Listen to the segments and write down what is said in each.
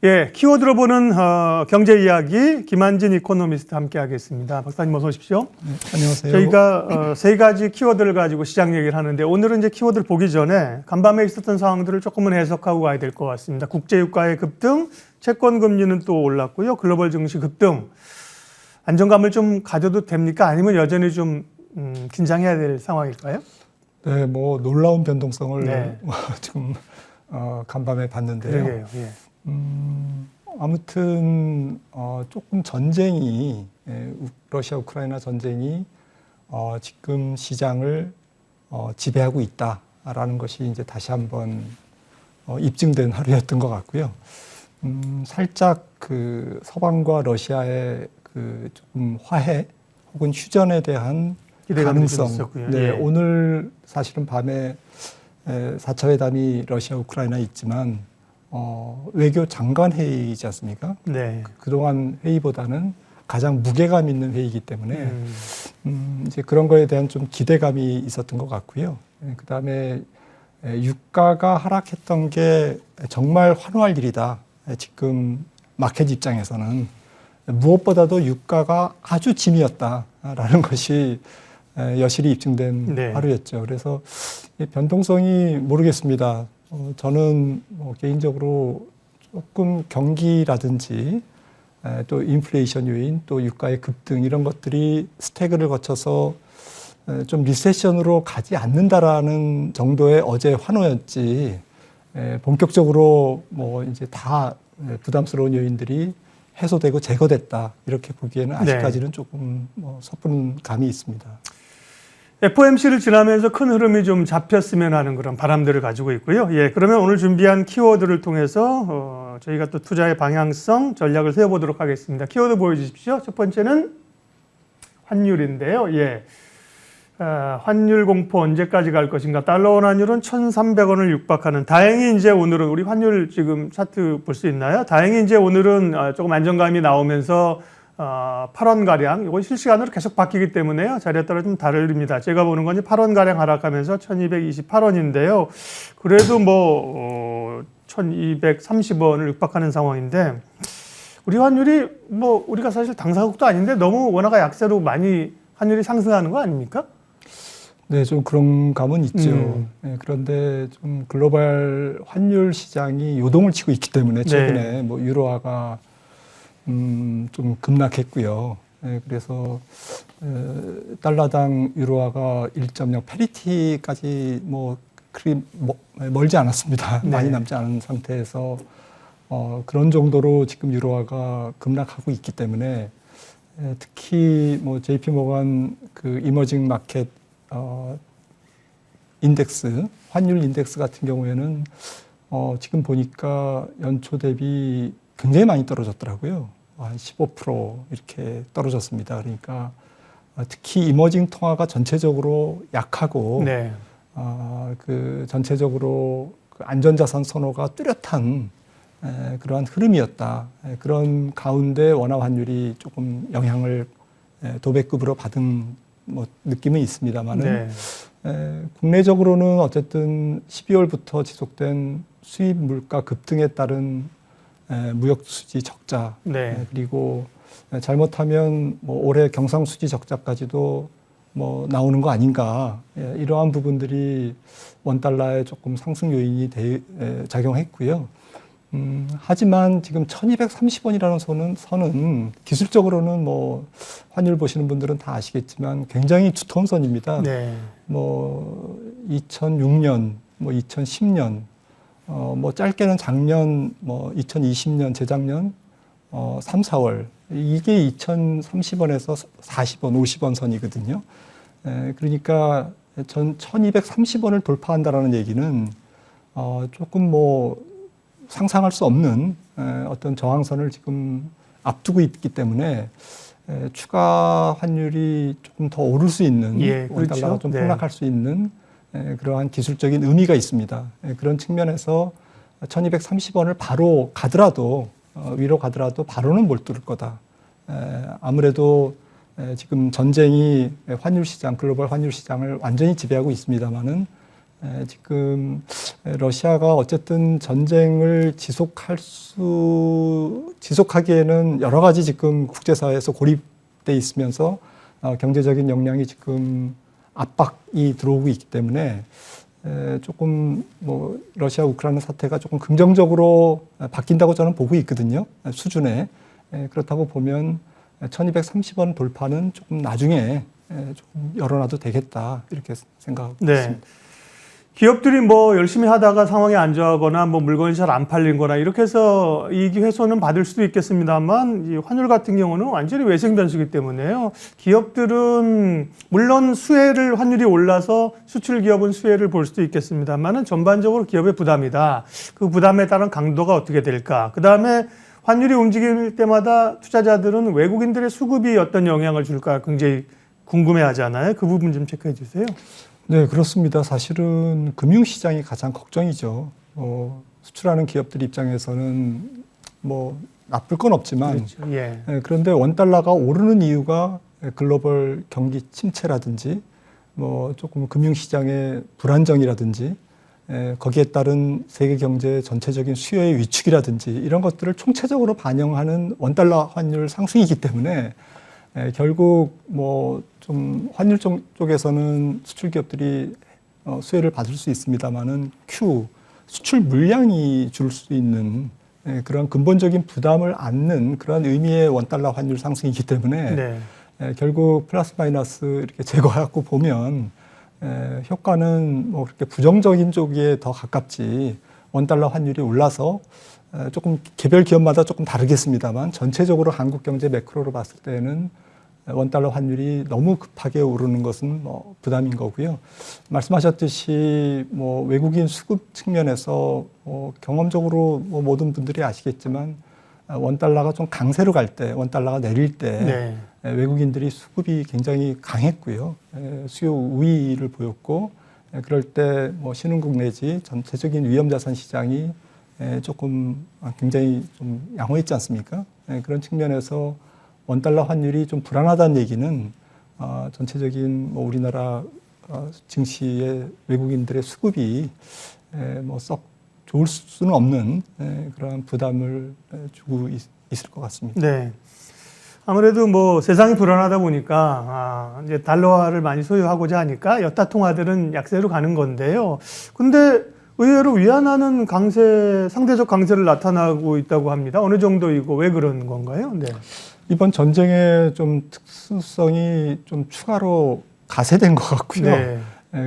예, 키워드로 보는 경제 이야기 김한진 이코노미스트 함께 하겠습니다. 박사님 어서 오십시오. 네, 안녕하세요. 저희가 세 가지 키워드를 가지고 시장 얘기를 하는데 오늘은 이제 키워드를 보기 전에 간밤에 있었던 상황들을 조금은 해석하고 가야 될 것 같습니다. 국제유가의 급등, 채권 금리는 또 올랐고요. 글로벌 증시 급등. 안정감을 좀 가져도 됩니까? 아니면 여전히 좀 긴장해야 될 상황일까요? 네, 뭐 놀라운 변동성을 네. 지금 간밤에 봤는데요. 그러게요. 예. 아무튼 조금 전쟁이 러시아 우크라이나 전쟁이 지금 시장을 지배하고 있다라는 것이 이제 다시 한번 입증된 하루였던 것 같고요. 살짝 그 서방과 러시아의 그 조금 화해 혹은 휴전에 대한 가능성. 네, 예. 오늘 사실은 밤에 4차 회담이 러시아 우크라이나에 있지만 외교 장관 회의이지 않습니까? 네. 그동안 회의보다는 가장 무게감 있는 회의이기 때문에 이제 그런 거에 대한 좀 기대감이 있었던 것 같고요. 그다음에 유가가 하락했던 게 정말 환호할 일이다. 지금 마켓 입장에서는 무엇보다도 유가가 아주 짐이었다라는 것이 여실히 입증된 네. 하루였죠. 그래서 변동성이 모르겠습니다. 저는 개인적으로 조금 경기라든지 또 인플레이션 요인 또 유가의 급등 이런 것들이 스태그를 거쳐서 좀 리세션으로 가지 않는다라는 정도의 어제 환호였지 본격적으로 뭐 이제 다 부담스러운 요인들이 해소되고 제거됐다 이렇게 보기에는 아직까지는 조금 섣부른 감이 있습니다. FOMC를 지나면서 큰 흐름이 좀 잡혔으면 하는 그런 바람들을 가지고 있고요. 예, 그러면 오늘 준비한 키워드를 통해서 저희가 또 투자의 방향성, 전략을 세워보도록 하겠습니다. 키워드 보여주십시오. 첫 번째는 환율인데요. 예, 환율 공포 언제까지 갈 것인가? 달러 원 환율은 1,300원을 육박하는. 다행히 이제 오늘은 우리 환율 지금 차트 볼 수 있나요? 다행히 이제 오늘은 조금 안정감이 나오면서 8원가량, 이건 실시간으로 계속 바뀌기 때문에요. 자리에 따라 좀 다릅니다. 제가 보는 건 8원가량 하락하면서 1228원인데요. 그래도 뭐, 1230원을 육박하는 상황인데, 우리 환율이 뭐, 우리가 사실 당사국도 아닌데 너무 원화가 약세로 많이 환율이 상승하는 거 아닙니까? 네, 좀 그런 감은 있죠. 네, 그런데 좀 글로벌 환율 시장이 요동을 치고 있기 때문에 최근에 네. 뭐 유로화가 좀 급락했고요. 네, 그래서 달러당 유로화가 1.0 패리티까지 그리 멀지 않았습니다. 네. 많이 남지 않은 상태에서 그런 정도로 지금 유로화가 급락하고 있기 때문에 특히 뭐 JP 모건 그 이머징 마켓 인덱스, 환율 인덱스 같은 경우에는 지금 보니까 연초 대비 굉장히 많이 떨어졌더라고요. 한 15% 이렇게 떨어졌습니다. 그러니까 특히 이머징 통화가 전체적으로 약하고 네. 그 전체적으로 그 안전자산 선호가 뚜렷한 그러한 흐름이었다. 그런 가운데 원화 환율이 조금 영향을 도배급으로 받은 느낌은 있습니다만은 국내적으로는 어쨌든 12월부터 지속된 수입 물가 급등에 따른 무역 수지 적자, 그리고 잘못하면 올해 경상 수지 적자까지도 나오는 거 아닌가, 이러한 부분들이 원달러에 조금 상승 요인이 작용했고요. 하지만 지금 1230원이라는 선은 기술적으로는 환율 보시는 분들은 다 아시겠지만 굉장히 두터운 선입니다. 네. 2006년, 2010년, 짧게는 작년, 2020년, 재작년, 3, 4월. 이게 2030원에서 40원, 50원 선이거든요. 그러니까 1230원을 돌파한다라는 얘기는, 조금 상상할 수 없는 어떤 저항선을 지금 앞두고 있기 때문에 추가 환율이 조금 더 오를 수 있는, 원달러가 그렇죠. 좀 폭락할 수 있는 그러한 기술적인 의미가 있습니다. 그런 측면에서 1230원을 바로 가더라도 위로 가더라도 바로는 못 뚫을 거다. 아무래도 지금 전쟁이 환율 시장, 글로벌 환율 시장을 완전히 지배하고 있습니다만은 지금 러시아가 어쨌든 전쟁을 지속하기에는 여러 가지 지금 국제사회에서 고립돼 있으면서 경제적인 역량이 지금 압박이 들어오고 있기 때문에 조금 뭐 러시아 우크라이나 사태가 조금 긍정적으로 바뀐다고 저는 보고 있거든요. 수준에. 그렇다고 보면 1230원 돌파는 조금 나중에 조금 열어놔도 되겠다 이렇게 생각하고 있습니다. 기업들이 뭐 열심히 하다가 상황이 안 좋아하거나 뭐 물건이 잘 안 팔린 거나 이렇게 해서 이익이 훼손은 받을 수도 있겠습니다만 이 환율 같은 경우는 완전히 외생 변수이기 때문에요. 기업들은 물론 수혜를 환율이 올라서 수출 기업은 수혜를 볼 수도 있겠습니다만은 전반적으로 기업의 부담이다. 그 부담에 따른 강도가 어떻게 될까? 그다음에 환율이 움직일 때마다 투자자들은 외국인들의 수급이 어떤 영향을 줄까 굉장히 궁금해하잖아요. 그 부분 좀 체크해 주세요. 네, 그렇습니다. 사실은 금융시장이 가장 걱정이죠. 수출하는 기업들 입장에서는 뭐 나쁠 건 없지만 그렇죠. 예. 그런데 원달러가 오르는 이유가 글로벌 경기 침체라든지 뭐 조금 금융시장의 불안정이라든지 거기에 따른 세계 경제 전체적인 수요의 위축이라든지 이런 것들을 총체적으로 반영하는 원달러 환율 상승이기 때문에 결국 뭐 좀 환율 쪽에서는 수출 기업들이 수혜를 받을 수 있습니다만은 수출 물량이 줄 수 있는 그런 근본적인 부담을 안는 그런 의미의 원달러 환율 상승이기 때문에 결국 플러스 마이너스 이렇게 제거하고 보면 효과는 뭐 그렇게 부정적인 쪽에 더 가깝지 원달러 환율이 올라서 조금 개별 기업마다 조금 다르겠습니다만 전체적으로 한국 경제 매크로로 봤을 때는 원달러 환율이 너무 급하게 오르는 것은 뭐 부담인 거고요. 말씀하셨듯이 뭐 외국인 수급 측면에서 경험적으로 뭐 모든 분들이 아시겠지만 원달러가 좀 강세로 갈 때, 원달러가 내릴 때 외국인들이 수급이 굉장히 강했고요. 수요 우위를 보였고 그럴 때 뭐 신흥국 내지 전체적인 위험자산 시장이 조금 굉장히 좀 양호했지 않습니까? 그런 측면에서 원달러 환율이 좀 불안하다는 얘기는 전체적인 뭐 우리나라 증시의 외국인들의 수급이 뭐 썩 좋을 수는 없는 그런 부담을 주고 있을 것 같습니다. 네. 아무래도 뭐 세상이 불안하다 보니까 이제 달러화를 많이 소유하고자 하니까 여타 통화들은 약세로 가는 건데요. 근데 의외로 위안화는 상대적 강세를 나타나고 있다고 합니다. 어느 정도이고 왜 그런 건가요? 네. 이번 전쟁의 좀 특수성이 좀 추가로 가세된 것 같고요.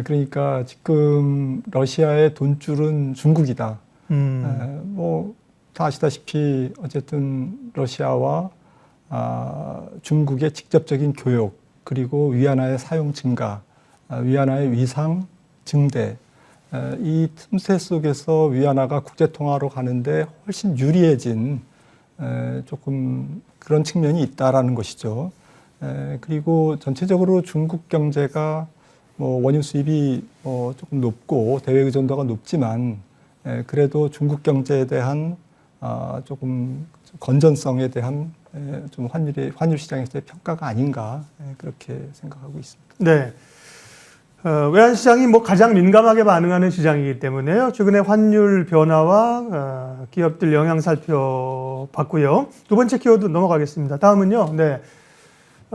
그러니까 지금 러시아의 돈줄은 중국이다. 뭐 다 아시다시피 어쨌든 러시아와 중국의 직접적인 교역 그리고 위안화의 사용 증가, 위안화의 위상 증대 이 틈새 속에서 위안화가 국제통화로 가는데 훨씬 유리해진 조금 그런 측면이 있다라는 것이죠. 그리고 전체적으로 중국 경제가 뭐 원유 수입이 조금 높고 대외 의존도가 높지만 그래도 중국 경제에 대한 조금 건전성에 대한 좀 환율 시장에서의 평가가 아닌가 그렇게 생각하고 있습니다. 네. 외환 시장이 뭐 가장 민감하게 반응하는 시장이기 때문에요. 최근에 환율 변화와 기업들 영향 살펴봤고요. 두 번째 키워드 넘어가겠습니다. 다음은요. 네.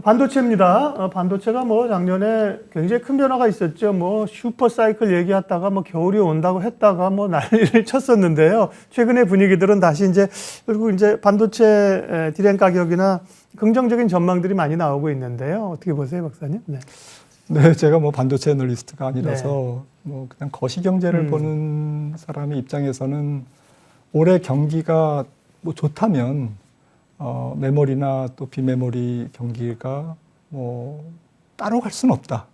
반도체입니다. 반도체가 뭐 작년에 굉장히 큰 변화가 있었죠. 뭐 슈퍼 사이클 얘기하다가 뭐 겨울이 온다고 했다가 뭐 난리를 쳤었는데요. 최근의 분위기들은 다시 결국 반도체 디램 가격이나 긍정적인 전망들이 많이 나오고 있는데요. 어떻게 보세요, 박사님? 네. 네, 제가 뭐 반도체 애널리스트가 아니라서 뭐 그냥 거시 경제를 보는 사람의 입장에서는 올해 경기가 뭐 좋다면 메모리나 또 비메모리 경기가 뭐 따로 갈 수는 없다.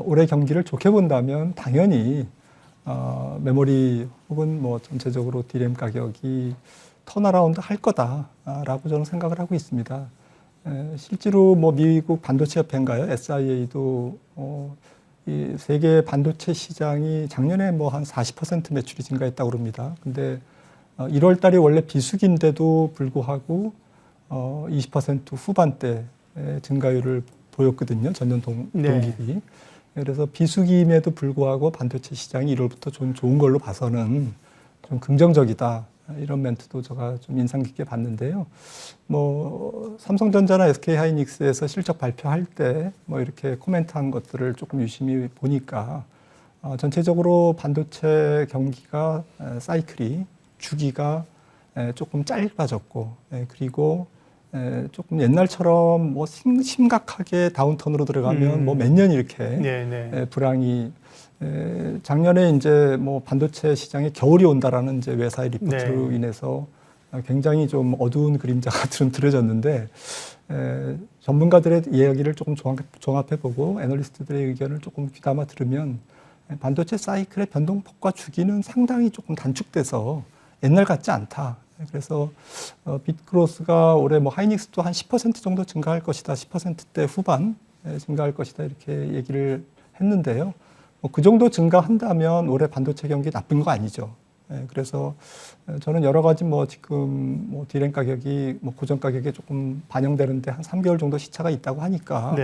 올해 경기를 좋게 본다면 당연히 메모리 혹은 뭐 전체적으로 디램 가격이 턴어라운드 할 거다라고 저는 생각을 하고 있습니다. 실제로 뭐 미국 반도체 협회인가요? SIA도 이 세계 반도체 시장이 작년에 뭐 한 40% 매출이 증가했다고 그럽니다. 근데 1월 달이 원래 비수기인데도 불구하고 20% 후반대 증가율을 보였거든요. 전년 동기비. 그래서 비수기임에도 불구하고 반도체 시장이 1월부터 좀 좋은 걸로 봐서는 좀 긍정적이다. 이런 멘트도 제가 좀 인상 깊게 봤는데요. 뭐 삼성전자나 SK하이닉스에서 실적 발표할 때 뭐 이렇게 코멘트한 것들을 조금 유심히 보니까 전체적으로 반도체 경기가 사이클이 주기가 조금 짧아졌고 그리고 조금 옛날처럼 뭐 심각하게 다운턴으로 들어가면 뭐 몇 년 이렇게 불황이 작년에 이제 뭐 반도체 시장에 겨울이 온다라는 이제 외사의 리포트로 인해서 굉장히 좀 어두운 그림자가 드러졌는데 전문가들의 이야기를 조금 종합해보고 애널리스트들의 의견을 조금 귀담아 들으면 반도체 사이클의 변동폭과 주기는 상당히 조금 단축돼서 옛날 같지 않다. 그래서 빗그로스가 올해 뭐 하이닉스도 한 10% 정도 증가할 것이다. 10%대 후반 증가할 것이다. 이렇게 얘기를 했는데요. 그 정도 증가한다면 올해 반도체 경기 나쁜 거 아니죠. 그래서 저는 여러 가지 뭐 지금 뭐 디램 가격이 뭐 고정 가격에 조금 반영되는데 한 3개월 정도 시차가 있다고 하니까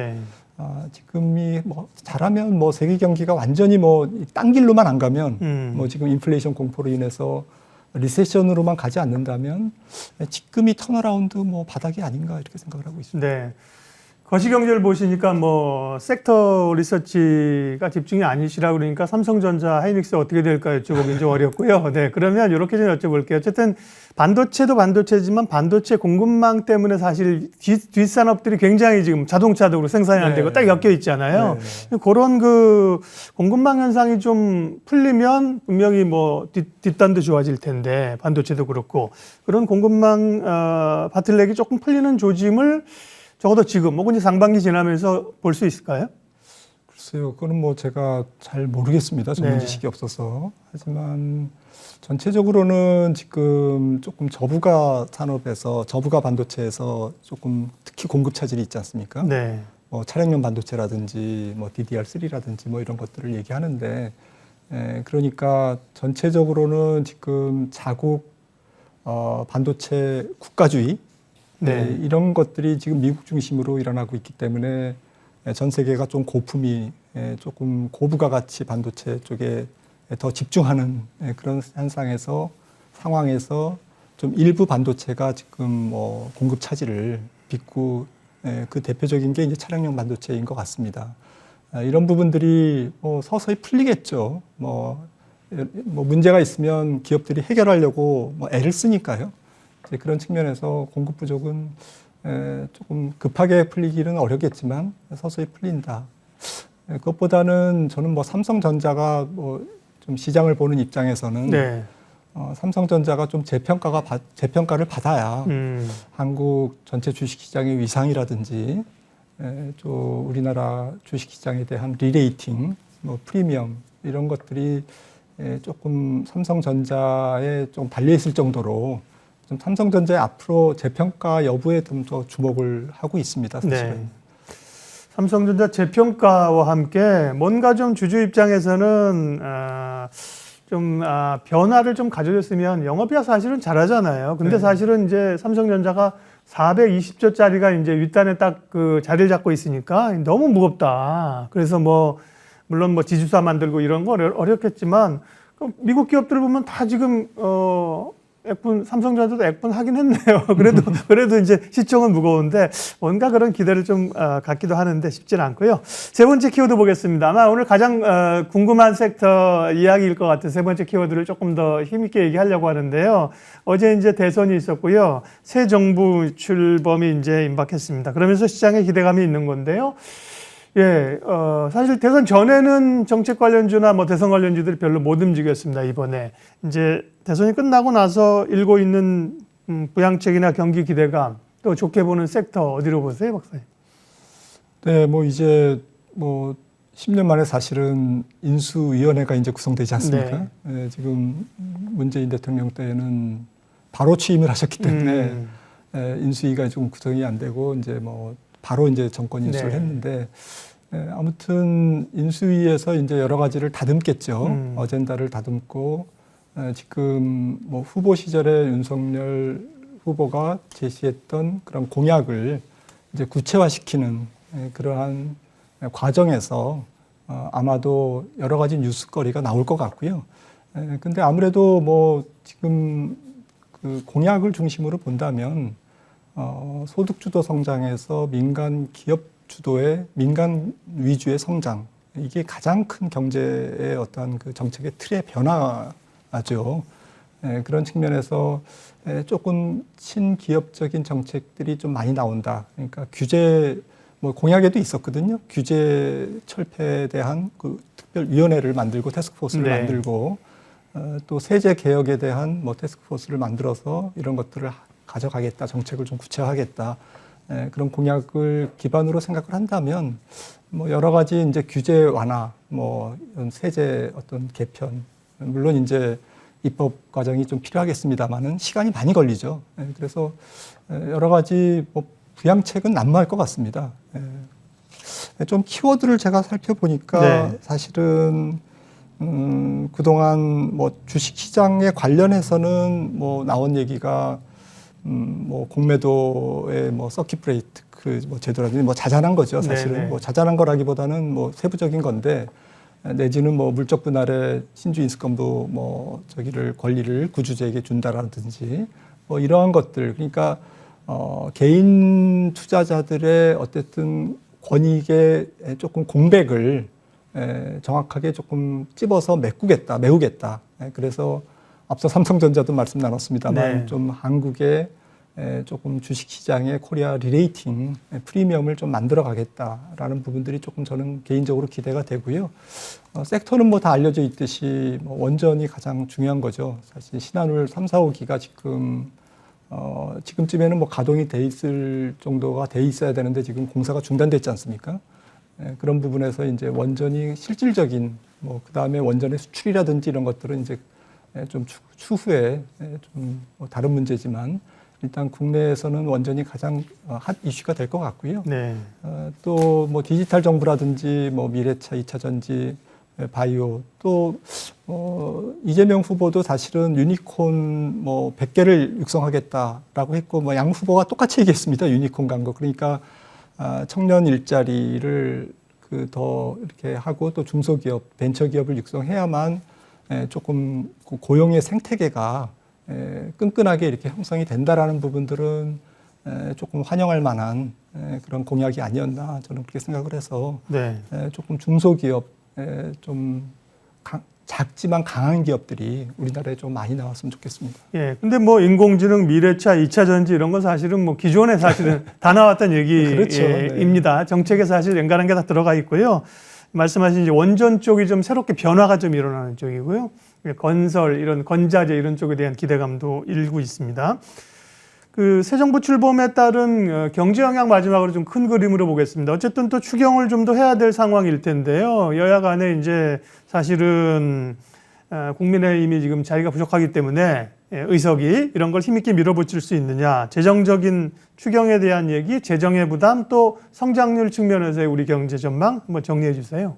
지금이 뭐 잘하면 뭐 세계 경기가 완전히 뭐 딴 길로만 안 가면 뭐 지금 인플레이션 공포로 인해서 리세션으로만 가지 않는다면 지금이 턴어라운드 뭐 바닥이 아닌가 이렇게 생각을 하고 있습니다. 네. 거시경제를 보시니까 뭐 섹터 리서치가 집중이 아니시라 그러니까 삼성전자, 하이닉스 어떻게 될까 여쭤보긴 좀 어렵고요. 네, 그러면 이렇게 좀 여쭤볼게요. 어쨌든 반도체도 반도체지만 반도체 공급망 때문에 사실 뒷산업들이 굉장히 지금 자동차적으로 생산이 안 되고 딱 엮여 있잖아요. 그런 그 공급망 현상이 좀 풀리면 분명히 뭐 뒷단도 좋아질 텐데 반도체도 그렇고 그런 공급망 바틀렉이 조금 풀리는 조짐을 적어도 지금 뭐 이제 상반기 지나면서 볼 수 있을까요? 글쎄요, 그거는 뭐 제가 잘 모르겠습니다. 전문 지식이 없어서. 하지만 전체적으로는 지금 조금 저부가 산업에서 저부가 반도체에서 조금 특히 공급 차질이 있지 않습니까? 뭐 차량용 반도체라든지 뭐 DDR3라든지 뭐 이런 것들을 얘기하는데 그러니까 전체적으로는 지금 자국 반도체 국가주의 이런 것들이 지금 미국 중심으로 일어나고 있기 때문에 전 세계가 좀 고품이 조금 고부가 가치 반도체 쪽에 더 집중하는 그런 상황에서 좀 일부 반도체가 지금 뭐 공급 차질을 빚고 그 대표적인 게 이제 차량용 반도체인 것 같습니다. 이런 부분들이 뭐 서서히 풀리겠죠. 뭐 문제가 있으면 기업들이 해결하려고 뭐 애를 쓰니까요. 그런 측면에서 공급 부족은 조금 급하게 풀리기는 어렵겠지만 서서히 풀린다. 그것보다는 저는 뭐 삼성전자가 뭐 좀 시장을 보는 입장에서는 삼성전자가 좀 재평가를 받아야 한국 전체 주식시장의 위상이라든지 또 우리나라 주식시장에 대한 리레이팅, 뭐 프리미엄 이런 것들이 조금 삼성전자에 좀 달려있을 정도로 좀 삼성전자의 앞으로 재평가 여부에 좀 더 주목을 하고 있습니다. 사실은. 삼성전자 재평가와 함께 뭔가 좀 주주 입장에서는 변화를 좀 가져줬으면 영업이야 사실은 잘하잖아요. 근데 사실은 이제 삼성전자가 420조짜리가 이제 윗단에 딱 그 자리를 잡고 있으니까 너무 무겁다. 그래서 뭐 물론 뭐 지주사 만들고 이런 거 어렵겠지만 미국 기업들을 보면 다 지금 삼성전자도 액분 하긴 했네요. 그래도 이제 시총은 무거운데 뭔가 그런 기대를 좀 갖기도 하는데 쉽지는 않고요. 세 번째 키워드 보겠습니다. 아마 오늘 가장 궁금한 섹터 이야기일 것 같은 세 번째 키워드를 조금 더 힘있게 얘기하려고 하는데요. 어제 이제 대선이 있었고요. 새 정부 출범이 이제 임박했습니다. 그러면서 시장에 기대감이 있는 건데요. 사실 대선 전에는 정책 관련주나 뭐 대선 관련주들이 별로 못 움직였습니다. 이번에 이제 대선이 끝나고 나서 일고 있는 부양책이나 경기 기대감 또 좋게 보는 섹터 어디로 보세요, 박사님? 네, 뭐 이제 뭐 10년 만에 사실은 인수위원회가 이제 구성되지 않습니까? 지금 문재인 대통령 때는 바로 취임을 하셨기 때문에 인수위가 좀 구성이 안 되고 이제 뭐 바로 이제 정권 인수를 했는데 아무튼 인수위에서 이제 여러 가지를 다듬겠죠. 어젠다를 다듬고 지금 뭐 후보 시절에 윤석열 후보가 제시했던 그런 공약을 이제 구체화시키는 그러한 과정에서 아마도 여러 가지 뉴스거리가 나올 것 같고요. 근데 아무래도 뭐 지금 그 공약을 중심으로 본다면 소득 주도 성장에서 민간 기업 주도의 민간 위주의 성장, 이게 가장 큰 경제의 어떤 그 정책의 틀의 변화죠. 그런 측면에서 조금 친기업적인 정책들이 좀 많이 나온다. 그러니까 규제, 뭐 공약에도 있었거든요. 규제 철폐에 대한 그 특별위원회를 만들고 태스크포스를 네. 만들고 또 세제 개혁에 대한 뭐 태스크포스를 만들어서 이런 것들을 가져가겠다, 정책을 좀 구체화하겠다. 그런 공약을 기반으로 생각을 한다면 뭐 여러 가지 이제 규제 완화, 뭐 이런 세제 어떤 개편, 물론 이제 입법 과정이 좀 필요하겠습니다만은 시간이 많이 걸리죠. 그래서 여러 가지 뭐 부양책은 난무할 것 같습니다. 좀 키워드를 제가 살펴보니까 네. 사실은 그동안 뭐 주식시장에 관련해서는 뭐 나온 얘기가 뭐 공매도의 뭐 서킷 브레이크 뭐 제도라든지 뭐 자잘한 거죠. 사실은 네네. 뭐 자잘한 거라기보다는 뭐 세부적인 건데 내지는 뭐 물적 분할의 신주 인수권부 뭐 저기를 권리를 구주주에게 준다라든지 뭐 이러한 것들, 그러니까 개인 투자자들의 어쨌든 권익의 조금 공백을 정확하게 조금 찝어서 메우겠다. 그래서 앞서 삼성전자도 말씀 나눴습니다만 네. 좀 한국의 조금 주식시장의 코리아 리레이팅 프리미엄을 좀 만들어 가겠다라는 부분들이 조금 저는 개인적으로 기대가 되고요. 섹터는 뭐 다 알려져 있듯이 뭐 원전이 가장 중요한 거죠. 사실 신한울 3, 4, 5기가 지금쯤에는 뭐 가동이 돼 있을 정도가 돼 있어야 되는데 지금 공사가 중단됐지 않습니까? 그런 부분에서 이제 원전이 실질적인 뭐 그다음에 원전의 수출이라든지 이런 것들은 이제 좀 추후에 좀 뭐 다른 문제지만 일단 국내에서는 원전이 가장 핫 이슈가 될 것 같고요. 네. 또 뭐 디지털 정부라든지 뭐 미래차, 2차 전지, 바이오 또 이재명 후보도 사실은 유니콘 뭐 100개를 육성하겠다라고 했고 뭐 양 후보가 똑같이 얘기했습니다. 유니콘 간 거. 그러니까 청년 일자리를 그 더 이렇게 하고 또 중소기업, 벤처기업을 육성해야만 조금 고용의 생태계가 끈끈하게 이렇게 형성이 된다라는 부분들은 조금 환영할 만한 그런 공약이 아니었나 저는 그렇게 생각을 해서 네. 조금 중소기업 좀 작지만 강한 기업들이 우리나라에 좀 많이 나왔으면 좋겠습니다. 예. 근데 뭐 인공지능, 미래차, 2차 전지 이런 건 사실은 뭐 기존에 사실은 다 나왔던 그렇죠. 얘기입니다. 정책에 사실 연관한 게 다 들어가 있고요. 말씀하신 이제 원전 쪽이 좀 새롭게 변화가 좀 일어나는 쪽이고요. 건설, 이런 건자재 이런 쪽에 대한 기대감도 일고 있습니다. 그 새 정부 출범에 따른 경제 영향 마지막으로 좀 큰 그림으로 보겠습니다. 어쨌든 또 추경을 좀 더 해야 될 상황일 텐데요. 여야 간에 이제 사실은 국민의힘이 지금 자리가 부족하기 때문에 의석이 이런 걸 힘있게 밀어붙일 수 있느냐. 재정적인 추경에 대한 얘기, 재정의 부담, 또 성장률 측면에서의 우리 경제 전망 한번 정리해 주세요.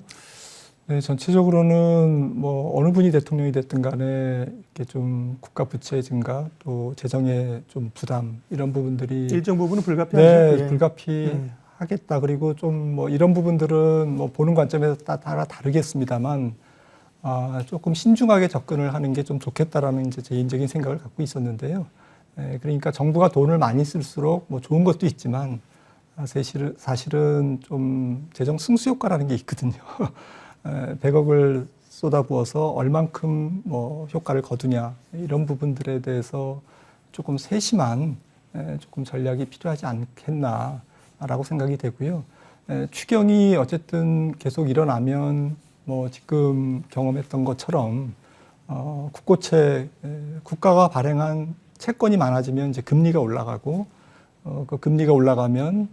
네, 전체적으로는 뭐 어느 분이 대통령이 됐든 간에 이렇게 좀 국가 부채 증가 또 재정의 좀 부담 이런 부분들이 일정 부분은 불가피하죠. 네, 예. 불가피하겠다. 그리고 좀 뭐 이런 부분들은 뭐 보는 관점에서 따라 다르겠습니다만 조금 신중하게 접근을 하는 게 좀 좋겠다라는 이제 개인적인 생각을 갖고 있었는데요. 그러니까 정부가 돈을 많이 쓸수록 뭐 좋은 것도 있지만 사실은 좀 재정 승수 효과라는 게 있거든요. 100억을 쏟아부어서 얼만큼 뭐 효과를 거두냐 이런 부분들에 대해서 조금 세심한 조금 전략이 필요하지 않겠나라고 생각이 되고요. 추경이 어쨌든 계속 일어나면 뭐 지금 경험했던 것처럼 국고채 국가가 발행한 채권이 많아지면 이제 금리가 올라가고 그 금리가 올라가면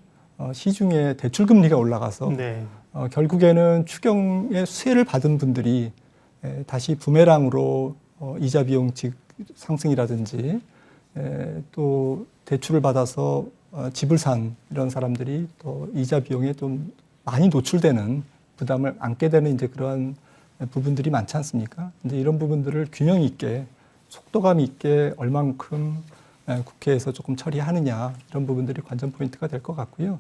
시중에 대출 금리가 올라가서 네. 결국에는 추경의 수혜를 받은 분들이 다시 부메랑으로 이자 비용 상승이라든지 또 대출을 받아서 집을 산 이런 사람들이 또 이자 비용에 좀 많이 노출되는 부담을 안게 되는 이제 그러한 부분들이 많지 않습니까? 근데 이런 부분들을 균형 있게 속도감 있게 얼만큼 국회에서 조금 처리하느냐 이런 부분들이 관전 포인트가 될 것 같고요.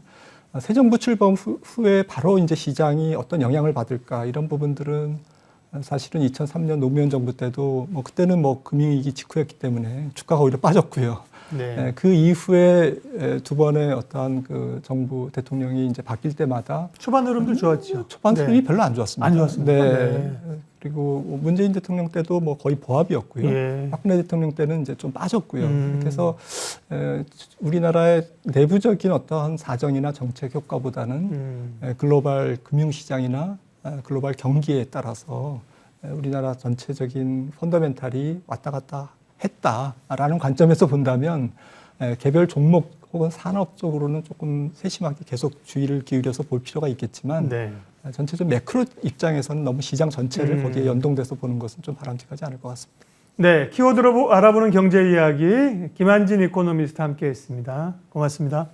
새 정부 출범 후에 바로 이제 시장이 어떤 영향을 받을까 이런 부분들은 사실은 2003년 노무현 정부 때도 뭐 그때는 뭐 금융위기 직후였기 때문에 주가가 오히려 빠졌고요. 네. 그 이후에 두 번의 어떠한 그 정부 대통령이 이제 바뀔 때마다 초반 흐름도 좋았죠. 초반 흐름이 네. 별로 안 좋았습니다. 안 좋았습니까? 네. 네. 그리고 문재인 대통령 때도 뭐 거의 보합이었고요. 예. 박근혜 대통령 때는 이제 좀 빠졌고요. 음. 그래서 우리나라의 내부적인 어떠한 사정이나 정책 효과보다는 글로벌 금융시장이나 글로벌 경기에 따라서 우리나라 전체적인 펀더멘탈이 왔다 갔다 했다라는 관점에서 본다면 개별 종목 혹은 산업 쪽으로는 조금 세심하게 계속 주의를 기울여서 볼 필요가 있겠지만 네. 전체적 매크로 입장에서는 너무 시장 전체를 거기에 연동돼서 보는 것은 좀 바람직하지 않을 것 같습니다. 네, 키워드로 알아보는 경제 이야기 김한진 이코노미스트 함께했습니다. 고맙습니다.